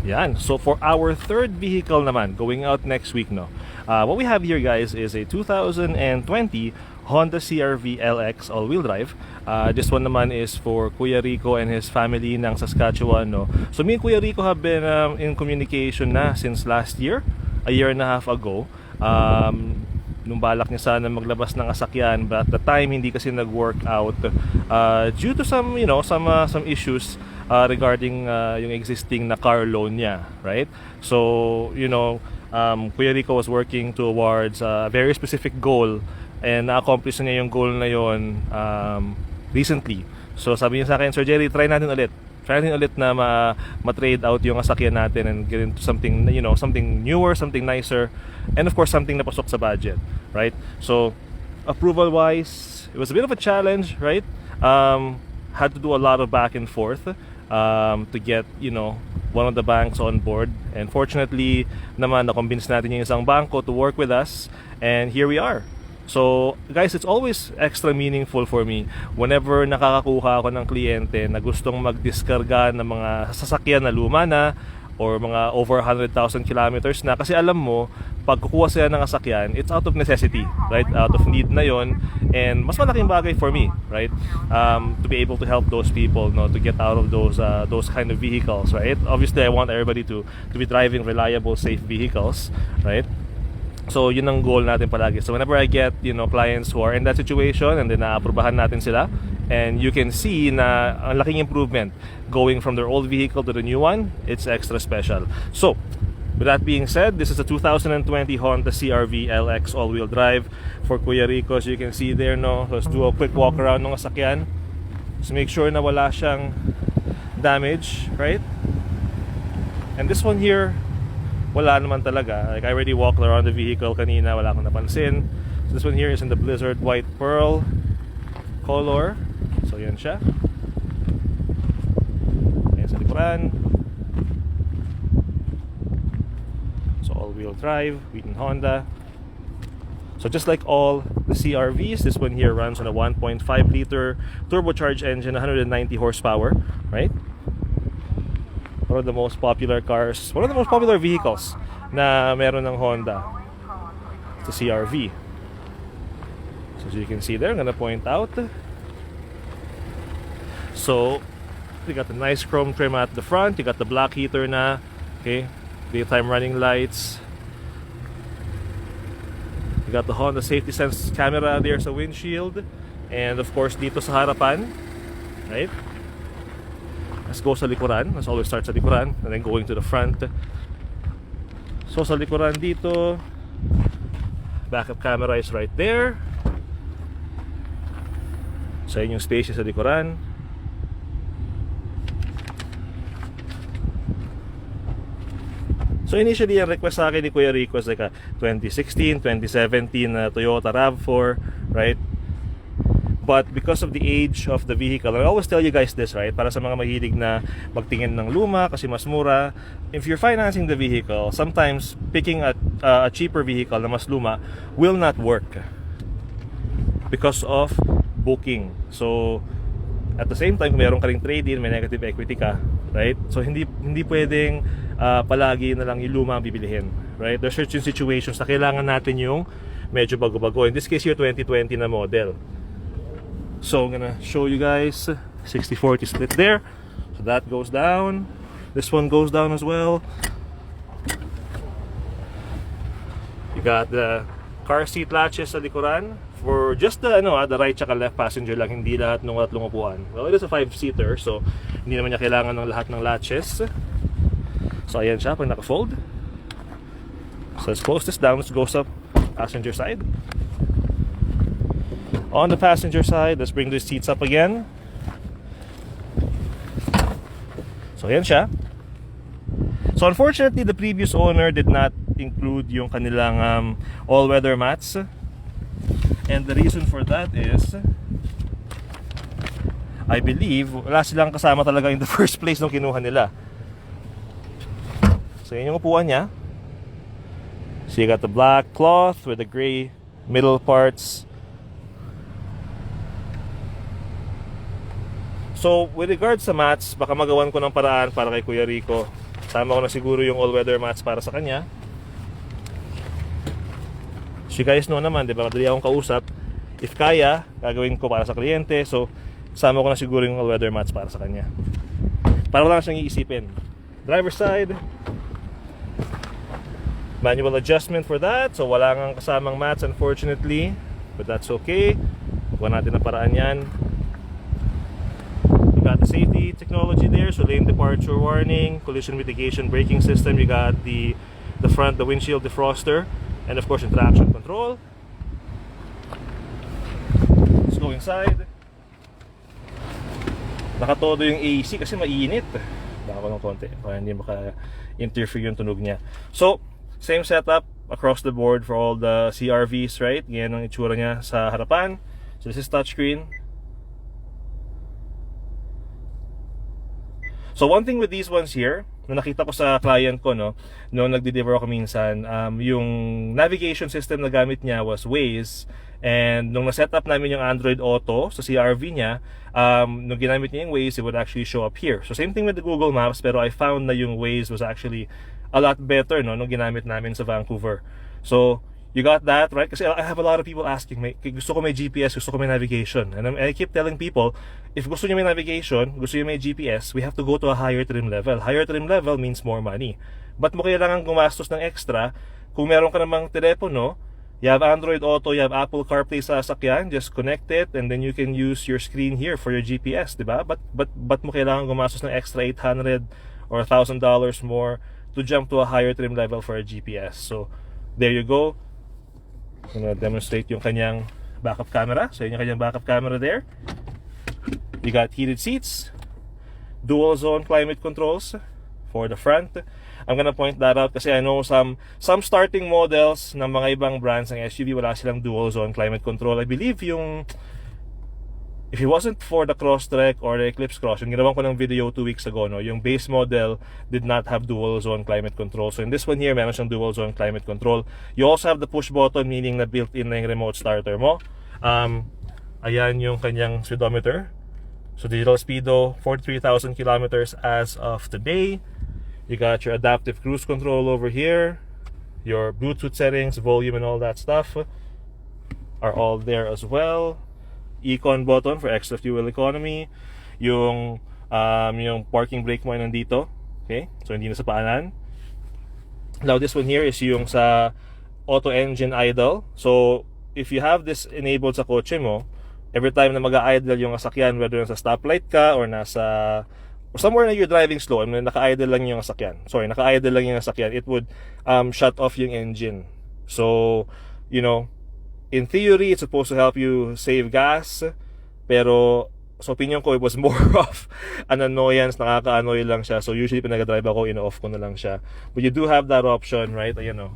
Yan. So for our third vehicle naman, going out next week, no? What we have here, guys, is a 2020 Honda CRV LX all-wheel drive. This one naman is for Kuya Rico and his family ng Saskatchewan, no? So me and Kuya Rico have been in communication na since last year, a year and a half ago. Nung balak niya sana maglabas ng sasakyan, but at the time hindi kasi nag-work out due to some, you know, some issues regarding yung existing na car loan niya, right? So, you know, Kuya Rico was working towards a very specific goal, and na-accomplish niya yung goal na yon recently. So sabi niya sa akin, Sir Jerry, try natin ulit na ma-trade out yung sasakyan natin and get into something, you know, something newer, something nicer, and of course something na pasok sa budget, right? So approval wise, it was a bit of a challenge, right? Had to do a lot of back and forth to get, you know, one of the banks on board, and fortunately naman na-convince natin yung isang banko to work with us, and here we are. So guys, it's always extra meaningful for me whenever nakakakuha ako ng kliyente na gustong magdiskarga ng mga sasakyan na luma na or mga over 100,000 kilometers na, kasi alam mo, pag kukuha sila ng sasakyan, it's out of necessity, right? Out of need na yon, and mas malaking bagay for me, right? To be able to help those people, no, to get out of those kind of vehicles, right? Obviously, I want everybody to be driving reliable, safe vehicles, right? So yun ang goal natin palagi. So whenever I get, you know, clients who are in that situation and then naaprubahan natin sila, and you can see na ang laking improvement going from their old vehicle to the new one, it's extra special. So with that being said, this is a 2020 Honda CRV LX all-wheel drive for Kuya Rico. So you can see there, no, let's do a quick walk around ng sasakyan. So make sure na wala siyang damage, right? And this one here, wala naman talaga. Like, I already walked around the vehicle kanina, wala akong napansin. So this one here is in the Blizzard White Pearl color. So yan siya. Ayan sa likuran. So all-wheel drive, Wheaton Honda. So just like all the CRVs, this one here runs on a 1.5 liter turbocharged engine, 190 horsepower, right? One of the most popular cars, one of the most popular vehicles na meron ng Honda, it's a CRV. So as you can see there, I'm gonna point out, so you got the nice chrome trim at the front, you got the black heater na, okay, daytime running lights, you got the Honda Safety Sense camera there sa windshield, and of course dito sa harapan, right? Let's go sa likuran. Let's always start sa likuran and then going to the front. So sa likuran dito, backup camera is right there. So yun yung space sa likuran. So initially, ang request sa akin ni Kuya Rico is like a 2016, 2017 Toyota RAV4, right? But because of the age of the vehicle, I always tell you guys this, right? Para sa mga mahilig na magtingin ng luma kasi mas mura, if you're financing the vehicle, sometimes picking a cheaper vehicle na mas luma will not work because of booking. So at the same time, kung meron ka ring trade-in, may negative equity ka, right? So hindi pwedeng palagi na lang yung luma ang bibilihin, right? There's certain situations na kailangan natin yung medyo bago-bago. In this case, yung 2020 na model. So I'm gonna show you guys 60-40 split there. So that goes down. This one goes down as well. You got the car seat latches sa likuran for just the right tsaka left passenger lang, hindi lahat ng tatlong upuan. Well, it is a 5-seater, so hindi naman niya kailangan ng lahat ng latches. So ayan siya pag naka-fold. So let's close this down. Let's go sa passenger side. On the passenger side, let's bring the seats up again. So ayan siya. So unfortunately, the previous owner did not include yung kanilang all-weather mats. And the reason for that is, I believe, wala silang kasama talaga in the first place nung kinuha nila. So yan yung upuan niya. So you got the black cloth with the gray middle parts. So with regards sa mats, baka magawan ko ng paraan para kay Kuya Rico Sama ko na siguro yung all-weather mats para sa kanya. So you guys know naman, di ba? Madali akong kausap. If kaya, gagawin ko para sa kliyente. So, sama ko na siguro yung all-weather mats para sa kanya. Para wala siyang iisipin. Driver side. Manual adjustment for that. So, wala nga kasamang mats unfortunately. But that's okay. Huwag natin na paraan yan. You got the safety technology there. So, lane departure warning, collision mitigation, braking system. You got the front, the windshield defroster. And of course, yung traction control. Let's go inside. Nakatodo yung AC kasi mainit. Baka ko ng konti para hindi maka-interfere yung tunog niya. So, same setup across the board for all the CRVs, right? Yan ang itsura niya sa harapan. So, this is touchscreen. So, one thing with these ones here, na nakita ko sa client ko, no, nung nagde-deliver ako minsan, yung navigation system na gamit niya was Waze, and nung na-set up namin yung Android Auto sa CRV niya, nung ginamit niya yung Waze, it would actually show up here. So same thing with the Google Maps, pero I found na yung Waze was actually a lot better, no, nung ginamit namin sa Vancouver. So you got that, right? Kasi I have a lot of people asking, gusto ko may GPS, gusto ko may navigation. And I keep telling people, if gusto niyo may navigation, gusto niyo may GPS, we have to go to a higher trim level. Higher trim level means more money. But mo kailangan gumastos ng extra kung meron ka namang telepono, you have Android Auto, you have Apple CarPlay sa sasakyan, just connect it and then you can use your screen here for your GPS, di ba? But mo kailangan gumastos ng extra $800 or $1,000 more to jump to a higher trim level for a GPS. So, there you go. I'm gonna demonstrate yung kanyang backup camera. So yun yung kanyang backup camera there. You got heated seats, dual zone climate controls for the front. I'm gonna point that out kasi I know some starting models ng mga ibang brands ng SUV wala silang dual zone climate control. I believe yung, if it wasn't for the Crosstrek or the Eclipse Cross, yung ginawan ko ng video 2 weeks ago, no, yung base model did not have dual zone climate control. So in this one here, meron siyang dual zone climate control. You also have the push button, meaning na built-in na yung remote starter mo. Ayan yung kanyang speedometer. So digital speedo, 43,000 kilometers as of today. You got your adaptive cruise control over here. Your Bluetooth settings, volume and all that stuff are all there as well. Econ button for extra fuel economy. Yung parking brake mo ay nandito. Okay? So hindi na sa paanan. Now this one here is yung sa auto engine idle. So if you have this enabled sa kotse mo, every time na mag-idle yung sasakyan, whether nasa stoplight ka or or somewhere na you're driving slow and naka-idle lang yung sasakyan. Naka-idle lang yung sasakyan, it would shut off yung engine. So, you know, in theory, it's supposed to help you save gas, pero sa opinion ko, it was more of an annoyance, nakaka-annoy lang siya. So usually, pag nag-drive ako, ino-off ko na lang siya. But you do have that option, right? Ayan o.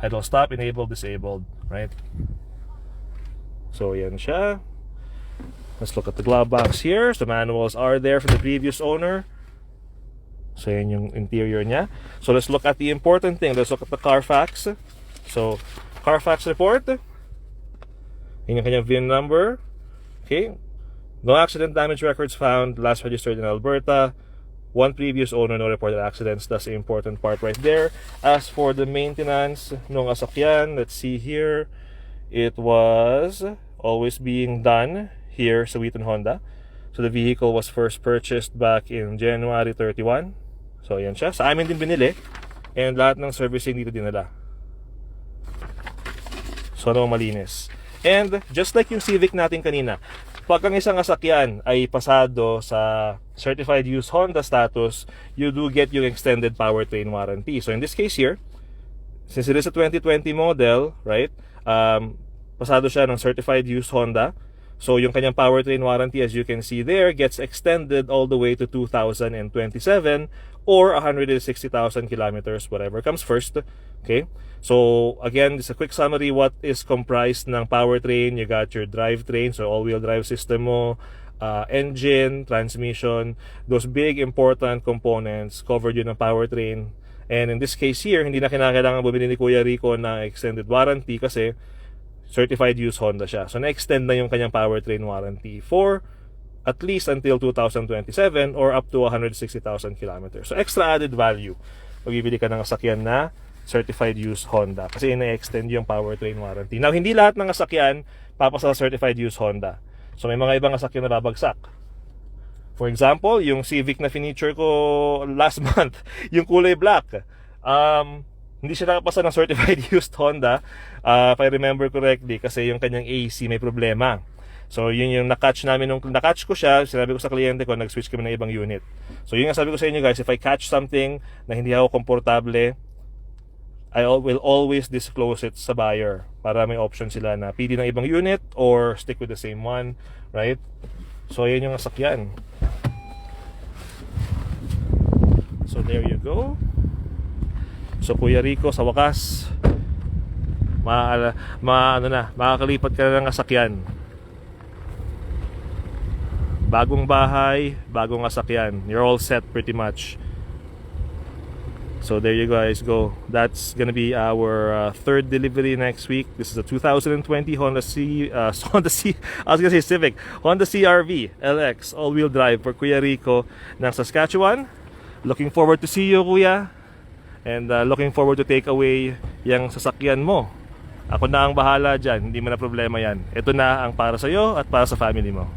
Idle stop, enabled, disabled, right? So yan siya. Let's look at the glove box here. So manuals are there from the previous owner. So yan yung interior niya. So let's look at the important thing. Let's look at the Carfax. So, Carfax report. Yun yung kanyang VIN number. Okay. No accident damage records found. Last registered in Alberta. One previous owner, no reported accidents. That's the important part right there. As for the maintenance ng sasakyan, let's see here. It was always being done here sa Wheaton Honda. So, the vehicle was first purchased back in January 31. So, yan siya. Sa amin din binili. And lahat ng servicing dito dinala. So, malinis. And just like yung Civic natin kanina, pag ang isang sasakyan ay pasado sa certified used Honda status, you do get yung extended powertrain warranty. So in this case here, since it is a 2020 model, right, pasado siya ng certified used Honda. So yung kanyang powertrain warranty, as you can see there, gets extended all the way to 2027 or 160,000 kilometers, whatever comes first. Okay, so again, just a quick summary. What is comprised ng powertrain? You got your drivetrain, so all-wheel drive system mo, engine, transmission, those big important components covered yun ng powertrain. And in this case here, hindi na kinakailangan bumili ni Kuya Rico ng extended warranty kasi certified used Honda siya. So na-extend na yung kanyang powertrain warranty for at least until 2027 or up to 160,000 kilometers. So extra added value pag bibili ka ng sasakyan na certified used Honda kasi ina-extend yung powertrain warranty. Now, hindi lahat ng sasakyan papasa sa certified used Honda. So may mga ibang sasakyan na babagsak. For example, yung Civic na finiture ko last month, yung kulay black, hindi siya nakapasa ng certified used Honda, if I remember correctly, kasi yung kanyang AC may problema. So yun yung na-catch namin, nung na-catch ko siya, sinabi ko sa kliyente ko, nag-switch kami ng ibang unit. So yun yung sabi ko sa inyo guys, if I catch something na hindi ako komportable, I will always disclose it sa buyer para may option sila na pili ng ibang unit or stick with the same one, right? So yun yung sasakyan. So there you go. So Kuya Rico, sa wakas makakalipat ka na ng sasakyan. Bagong bahay, bagong sasakyan. You're all set pretty much. So there you guys go. That's gonna be our third delivery next week. This is a 2020 Honda Civic, Honda CRV LX all-wheel drive for Kuya Rico ng Saskatchewan. Looking forward to see you, Kuya, and looking forward to take away yung sasakyan mo. Ako na ang bahala dyan, hindi mo na problema yan. Ito na ang para sa'yo at para sa family mo.